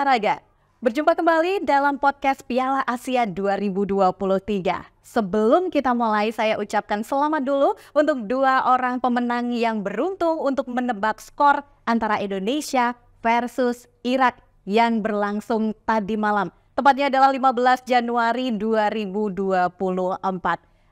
olahraga. Berjumpa kembali dalam podcast Piala Asia 2023. Sebelum kita mulai, saya ucapkan selamat dulu untuk dua orang pemenang yang beruntung untuk menebak skor antara Indonesia versus Irak yang berlangsung tadi malam. Tepatnya adalah 15 Januari 2024.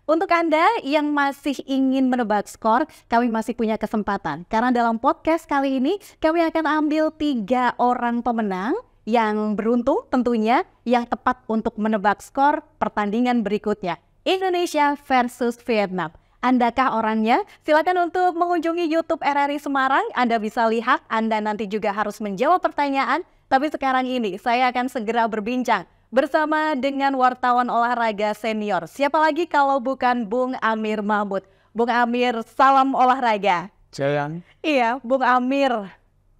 Untuk Anda yang masih ingin menebak skor, kami masih punya kesempatan. Karena dalam podcast kali ini, kami akan ambil 3 orang pemenang yang beruntung tentunya, yang tepat untuk menebak skor pertandingan berikutnya. Indonesia versus Vietnam. Andakah orangnya? Silakan untuk mengunjungi YouTube RRI Semarang. Anda bisa lihat, Anda nanti juga harus menjawab pertanyaan. Tapi sekarang ini, saya akan segera berbincang bersama dengan wartawan olahraga senior. Siapa lagi kalau bukan Bung Amir Mahmud. Bung Amir, salam olahraga. Jayang. Iya, Bung Amir.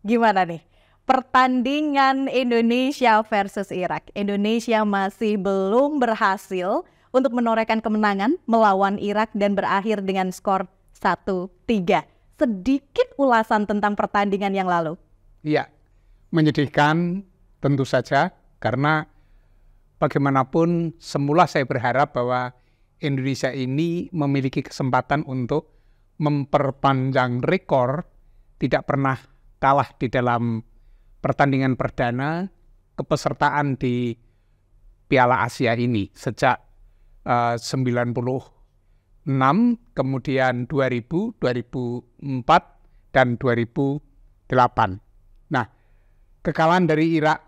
Gimana nih? Pertandingan Indonesia versus Irak. Indonesia masih belum berhasil untuk menorehkan kemenangan melawan Irak dan berakhir dengan skor 1-3. Sedikit ulasan tentang pertandingan yang lalu. Iya, menyedihkan tentu saja karena bagaimanapun semula saya berharap bahwa Indonesia ini memiliki kesempatan untuk memperpanjang rekor tidak pernah kalah di dalam pertandingan perdana kepesertaan di Piala Asia ini sejak 96, kemudian 2000, 2004, dan 2008. Nah, kekalahan dari Irak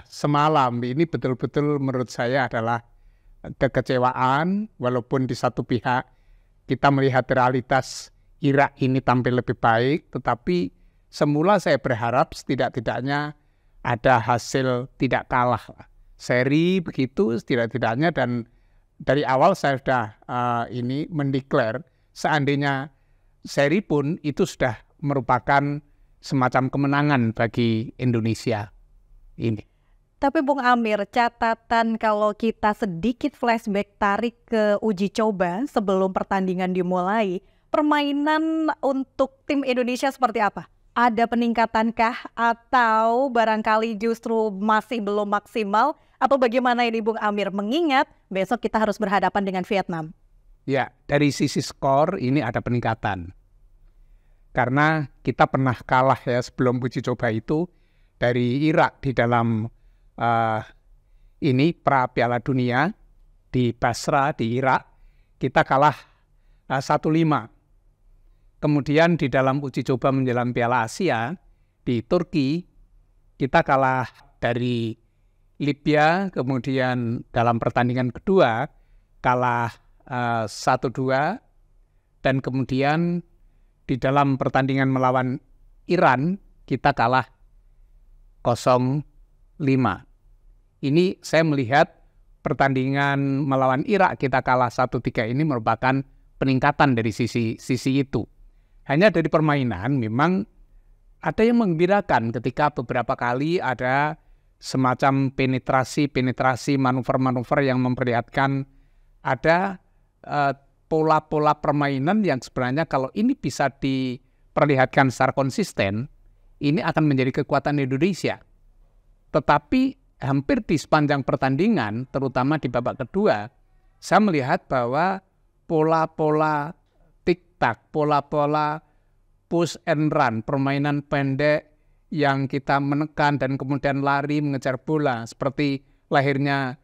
semalam ini betul-betul menurut saya adalah kekecewaan, walaupun di satu pihak kita melihat realitas Irak ini tampil lebih baik, tetapi semula saya berharap setidak-tidaknya ada hasil tidak kalah. Seri begitu setidak-tidaknya, dan dari awal saya sudah mendeklar seandainya seri pun itu sudah merupakan semacam kemenangan bagi Indonesia ini. Tapi Bung Amir, catatan kalau kita sedikit flashback tarik ke uji coba sebelum pertandingan dimulai, permainan untuk tim Indonesia seperti apa? Ada peningkatankah atau barangkali justru masih belum maksimal? Atau bagaimana ini Bung Amir, mengingat besok kita harus berhadapan dengan Vietnam? Ya, dari sisi skor ini ada peningkatan. Karena kita pernah kalah ya sebelum uji coba itu dari Irak di dalam pra Piala Dunia di Basra di Irak, kita kalah 1-5. Kemudian di dalam uji coba menjelang Piala Asia di Turki, kita kalah dari Libya, kemudian dalam pertandingan kedua kalah 1-2, dan kemudian di dalam pertandingan melawan Iran kita kalah 0-5. Ini saya melihat pertandingan melawan Irak kita kalah 1-3 ini merupakan peningkatan dari sisi itu. Hanya dari permainan memang ada yang menggembirakan ketika beberapa kali ada semacam penetrasi, manuver-manuver yang memperlihatkan ada pola-pola permainan yang sebenarnya kalau ini bisa diperlihatkan secara konsisten, ini akan menjadi kekuatan Indonesia. Tetapi hampir di sepanjang pertandingan, terutama di babak kedua, saya melihat bahwa pola-pola tik-tak, pola-pola push and run, permainan pendek yang kita menekan dan kemudian lari mengejar bola, seperti lahirnya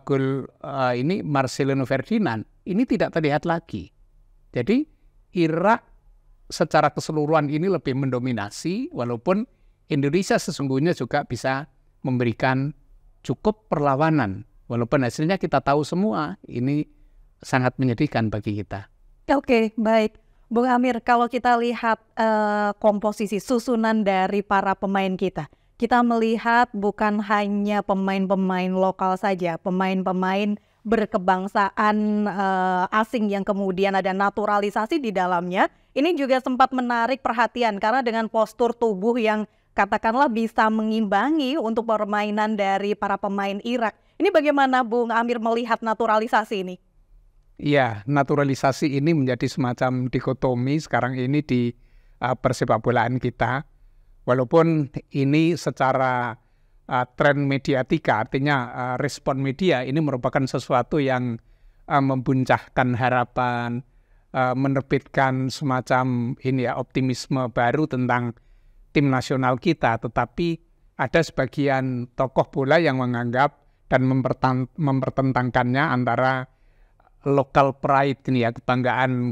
gol ini Marcelino Ferdinand, ini tidak terlihat lagi. Jadi Irak secara keseluruhan ini lebih mendominasi, walaupun Indonesia sesungguhnya juga bisa memberikan cukup perlawanan. Walaupun hasilnya kita tahu semua, ini sangat menyedihkan bagi kita. Oke, baik. Bung Amir, kalau kita lihat komposisi susunan dari para pemain kita melihat bukan hanya pemain-pemain lokal saja, pemain-pemain berkebangsaan asing yang kemudian ada naturalisasi di dalamnya. Ini juga sempat menarik perhatian karena dengan postur tubuh yang katakanlah bisa mengimbangi untuk permainan dari para pemain Irak. Ini bagaimana Bung Amir melihat naturalisasi ini? Iya, naturalisasi ini menjadi semacam dikotomi sekarang ini di persepakbolaan kita. Walaupun ini secara tren mediatika, artinya respon media ini merupakan sesuatu yang membuncahkan harapan, menerbitkan semacam optimisme baru tentang tim nasional kita. Tetapi ada sebagian tokoh bola yang menganggap dan mempertentangkannya antara local pride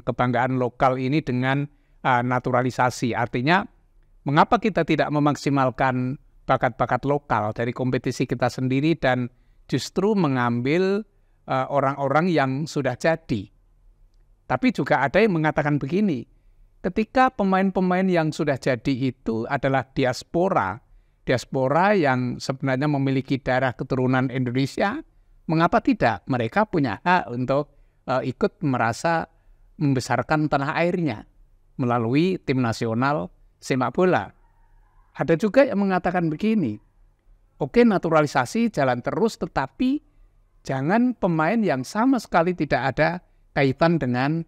kebanggaan lokal ini dengan naturalisasi. Artinya mengapa kita tidak memaksimalkan bakat-bakat lokal dari kompetisi kita sendiri dan justru mengambil orang-orang yang sudah jadi. Tapi juga ada yang mengatakan begini, ketika pemain-pemain yang sudah jadi itu adalah diaspora yang sebenarnya memiliki darah keturunan Indonesia, mengapa tidak? Mereka punya hak untuk ikut merasa membesarkan tanah airnya melalui tim nasional sepak bola. Ada juga yang mengatakan begini, oke, naturalisasi jalan terus, tetapi jangan pemain yang sama sekali tidak ada kaitan dengan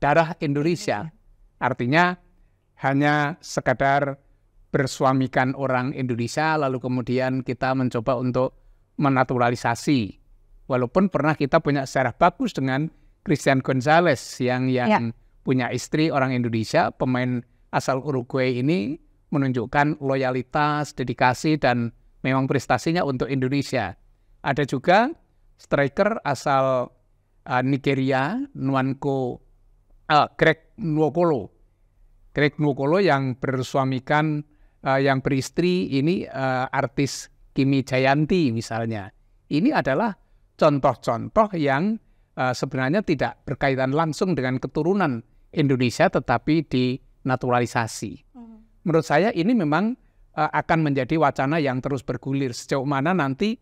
darah Indonesia. Artinya hanya sekadar bersuamikan orang Indonesia, lalu kemudian kita mencoba untuk menaturalisasi. Walaupun pernah kita punya sejarah bagus dengan Christian Gonzalez yang punya istri orang Indonesia, pemain asal Uruguay ini menunjukkan loyalitas, dedikasi, dan memang prestasinya untuk Indonesia. Ada juga striker asal Nigeria, Greg Nwokolo. Greg Nwokolo yang bersuamikan, yang beristri ini artis Kimi Jayanti misalnya. Ini adalah contoh-contoh yang sebenarnya tidak berkaitan langsung dengan keturunan Indonesia, tetapi dinaturalisasi. Menurut saya ini memang akan menjadi wacana yang terus bergulir sejauh mana nanti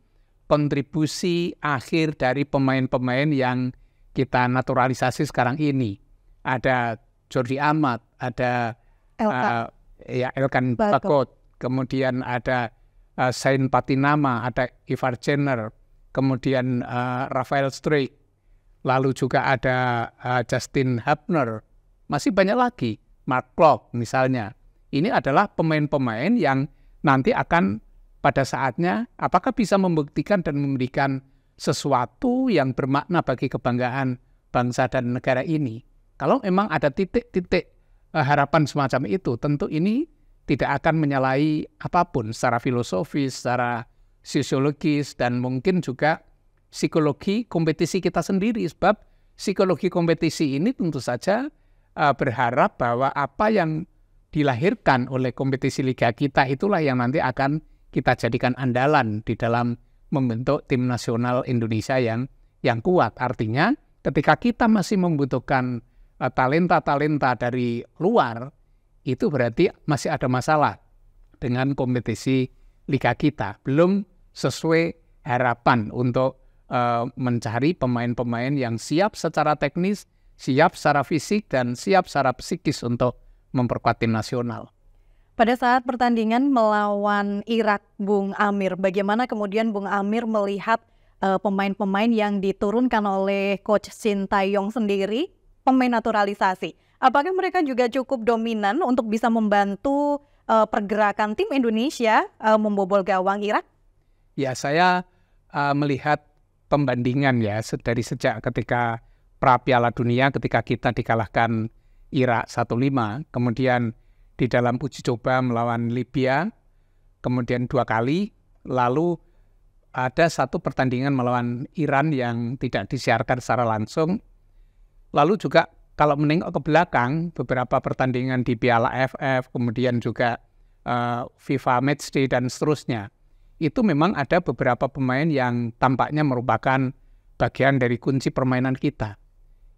kontribusi akhir dari pemain-pemain yang kita naturalisasi sekarang ini. Ada Jordi Amat, ada Elkan Bagot, kemudian ada Sain Patinama, ada Ivar Jenner, kemudian Rafael Struijk, lalu juga ada Justin Hubner, masih banyak lagi, Mark Klok misalnya. Ini adalah pemain-pemain yang nanti akan pada saatnya apakah bisa membuktikan dan memberikan sesuatu yang bermakna bagi kebanggaan bangsa dan negara ini. Kalau memang ada titik-titik harapan semacam itu, tentu ini tidak akan menyalahi apapun secara filosofis, secara sosiologis, dan mungkin juga psikologi kompetisi kita sendiri. Sebab psikologi kompetisi ini tentu saja berharap bahwa apa yang dilahirkan oleh kompetisi liga kita itulah yang nanti akan kita jadikan andalan di dalam membentuk tim nasional Indonesia yang kuat. Artinya ketika kita masih membutuhkan talenta-talenta dari luar, itu berarti masih ada masalah dengan kompetisi liga kita. Belum sesuai harapan untuk mencari pemain-pemain yang siap secara teknis, siap secara fisik, dan siap secara psikis untuk memperkuat tim nasional. Pada saat pertandingan melawan Irak, Bung Amir, bagaimana kemudian Bung Amir melihat pemain-pemain yang diturunkan oleh Coach Shin Tae-yong sendiri, pemain naturalisasi? Apakah mereka juga cukup dominan untuk bisa membantu pergerakan tim Indonesia membobol gawang Irak? Ya, saya melihat pembandingan ya dari sejak ketika pra Piala Dunia ketika kita dikalahkan Irak 1-5, kemudian di dalam uji coba melawan Libya, kemudian 2 kali, lalu ada 1 pertandingan melawan Iran yang tidak disiarkan secara langsung. Lalu juga kalau menengok ke belakang, beberapa pertandingan di Piala AFF, kemudian juga FIFA Matchday dan seterusnya, itu memang ada beberapa pemain yang tampaknya merupakan bagian dari kunci permainan kita.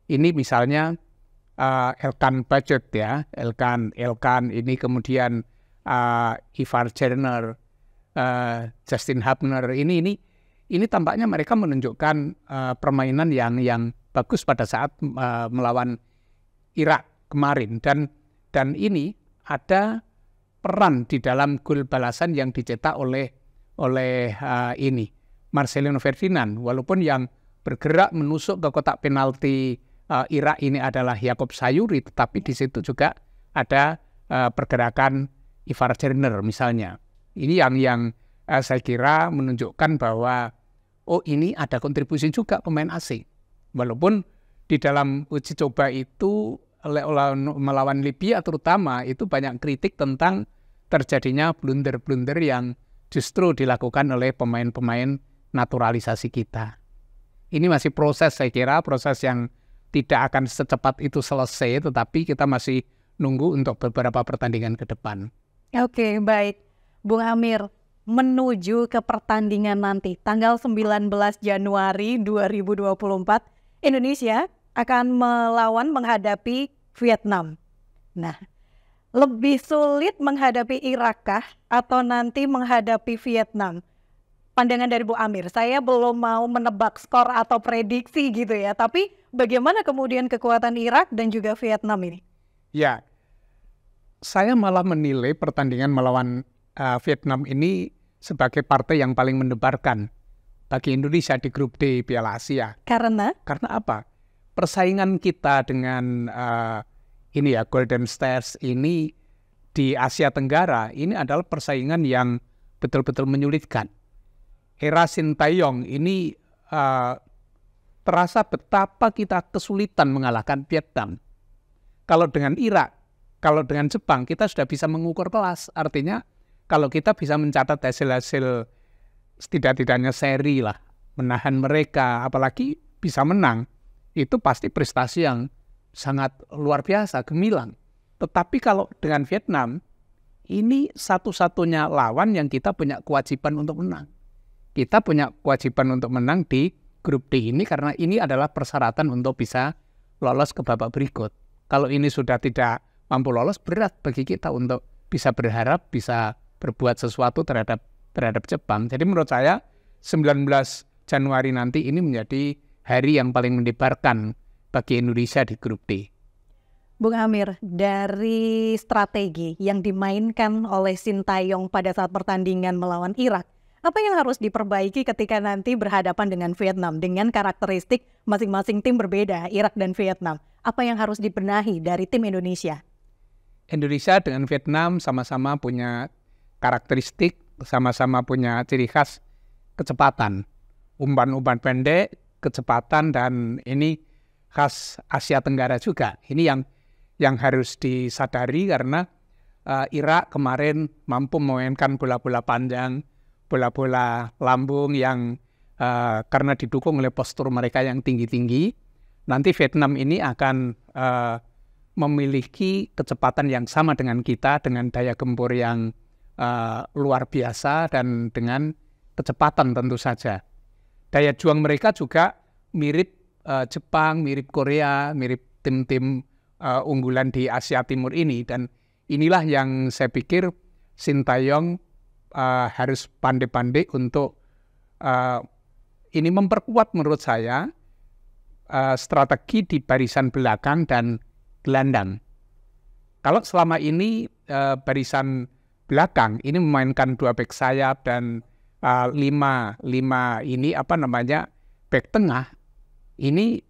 Ini misalnya Elkan Bagot ya, Elkan ini, kemudian Ivar Jenner, Justin Hubner, ini tampaknya mereka menunjukkan permainan yang bagus pada saat melawan Irak kemarin, dan ini ada peran di dalam gol balasan yang dicetak oleh Marcelino Ferdinand, walaupun yang bergerak menusuk ke kotak penalti Irak ini adalah Yakob Sayuri, tetapi di situ juga ada pergerakan Ivar Jenner misalnya. Ini yang saya kira menunjukkan bahwa ini ada kontribusi juga pemain asing. Walaupun di dalam uji coba itu melawan Libya terutama itu banyak kritik tentang terjadinya blunder-blunder yang justru dilakukan oleh pemain-pemain naturalisasi kita. Ini masih proses, saya kira proses yang tidak akan secepat itu selesai, tetapi kita masih nunggu untuk beberapa pertandingan ke depan. Oke, baik. Bung Amir, menuju ke pertandingan nanti, tanggal 19 Januari 2024, Indonesia akan menghadapi Vietnam. Nah, lebih sulit menghadapi Irak kah atau nanti menghadapi Vietnam? Pandangan dari Bu Amir, saya belum mau menebak skor atau prediksi gitu ya, tapi bagaimana kemudian kekuatan Irak dan juga Vietnam ini? Ya, saya malah menilai pertandingan melawan Vietnam ini sebagai partai yang paling mendebarkan bagi Indonesia di grup D Piala Asia. Karena apa? Persaingan kita dengan Golden Stars ini di Asia Tenggara ini adalah persaingan yang betul-betul menyulitkan. Era Sintayong ini terasa betapa kita kesulitan mengalahkan Vietnam. Kalau dengan Irak, kalau dengan Jepang kita sudah bisa mengukur kelas. Artinya kalau kita bisa mencatat hasil-hasil setidak-tidaknya seri lah, menahan mereka, apalagi bisa menang, itu pasti prestasi yang sangat luar biasa, gemilang. Tetapi kalau dengan Vietnam, ini satu-satunya lawan yang kita punya kewajiban untuk menang. Kita punya kewajiban untuk menang di grup D ini karena ini adalah persyaratan untuk bisa lolos ke babak berikut. Kalau ini sudah tidak mampu lolos, berat bagi kita untuk bisa berharap bisa berbuat sesuatu terhadap Jepang. Jadi menurut saya 19 Januari nanti ini menjadi hari yang paling mendebarkan bagi Indonesia di grup D. Bung Amir, dari strategi yang dimainkan oleh Sintayong pada saat pertandingan melawan Irak, apa yang harus diperbaiki ketika nanti berhadapan dengan Vietnam dengan karakteristik masing-masing tim berbeda, Irak dan Vietnam? Apa yang harus dibenahi dari tim Indonesia? Indonesia dengan Vietnam sama-sama punya karakteristik, sama-sama punya ciri khas kecepatan. Umpan-umpan pendek, kecepatan, dan ini khas Asia Tenggara juga. Ini yang harus disadari karena Irak kemarin mampu memainkan bola-bola panjang, bola-bola lambung yang karena didukung oleh postur mereka yang tinggi-tinggi, nanti Vietnam ini akan memiliki kecepatan yang sama dengan kita, dengan daya gempur yang luar biasa dan dengan kecepatan tentu saja. Daya juang mereka juga mirip Jepang, mirip Korea, mirip tim-tim unggulan di Asia Timur ini, dan inilah yang saya pikir Sintayong harus pandai-pandai untuk ini memperkuat menurut saya strategi di barisan belakang dan gelandang. Kalau selama ini barisan belakang ini memainkan 2 bek sayap dan 5 ini bek tengah, ini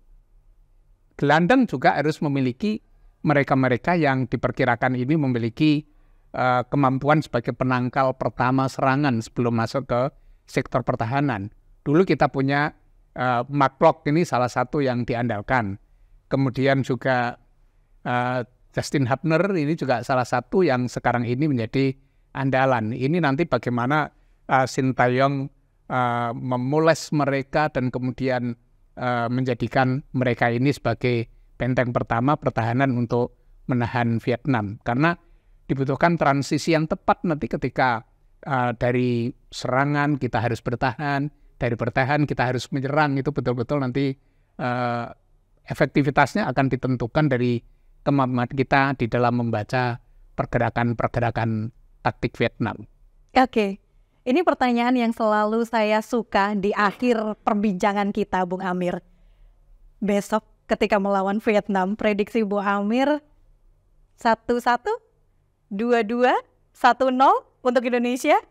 gelandang juga harus memiliki mereka-mereka yang diperkirakan ini memiliki kemampuan sebagai penangkal pertama serangan sebelum masuk ke sektor pertahanan. Dulu kita punya Mark Klok, ini salah satu yang diandalkan. Kemudian juga Justin Hubner ini juga salah satu yang sekarang ini menjadi andalan. Ini nanti bagaimana Sintayong memoles mereka dan kemudian menjadikan mereka ini sebagai benteng pertama pertahanan untuk menahan Vietnam. Karena dibutuhkan transisi yang tepat nanti ketika dari serangan kita harus bertahan, dari bertahan kita harus menyerang, itu betul-betul nanti efektivitasnya akan ditentukan dari kemampuan kita di dalam membaca pergerakan-pergerakan taktik Vietnam. Oke, ini pertanyaan yang selalu saya suka di akhir perbincangan kita, Bung Amir. Besok ketika melawan Vietnam, prediksi Bung Amir 1-1, 2-2, 1-0 untuk Indonesia?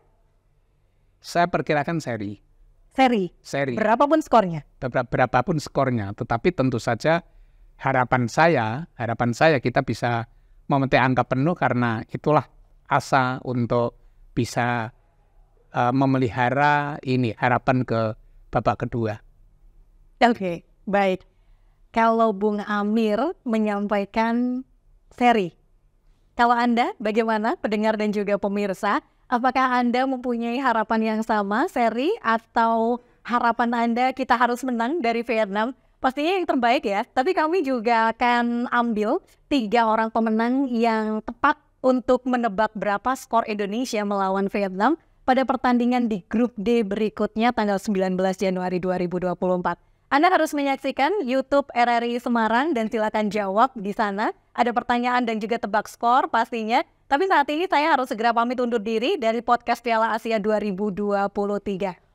Saya perkirakan seri. Seri? Berapapun skornya? Berapapun skornya, tetapi tentu saja harapan saya kita bisa memetik angka penuh karena itulah asa untuk bisa memelihara harapan ke babak kedua. Oke, baik. Kalau Bung Amir menyampaikan seri, kalau Anda bagaimana pendengar dan juga pemirsa? Apakah Anda mempunyai harapan yang sama seri atau harapan Anda kita harus menang dari Vietnam? Pastinya yang terbaik ya, tapi kami juga akan ambil 3 orang pemenang yang tepat untuk menebak berapa skor Indonesia melawan Vietnam pada pertandingan di grup D berikutnya tanggal 19 Januari 2024. Anda harus menyaksikan YouTube RRI Semarang dan silakan jawab di sana. Ada pertanyaan dan juga tebak skor pastinya. Tapi saat ini saya harus segera pamit undur diri dari podcast Piala Asia 2023.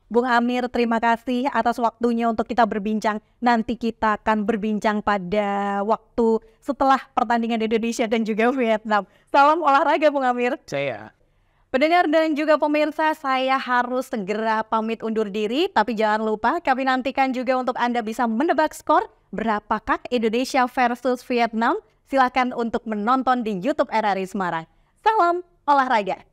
Bung Amir, terima kasih atas waktunya untuk kita berbincang. Nanti kita akan berbincang pada waktu setelah pertandingan Indonesia dan juga Vietnam. Salam olahraga, Bung Amir. Saya. Pendengar dan juga pemirsa, saya harus segera pamit undur diri. Tapi jangan lupa kami nantikan juga untuk Anda bisa menebak skor berapakah Indonesia versus Vietnam. Silakan untuk menonton di YouTube RRI Semarang. Salam olahraga.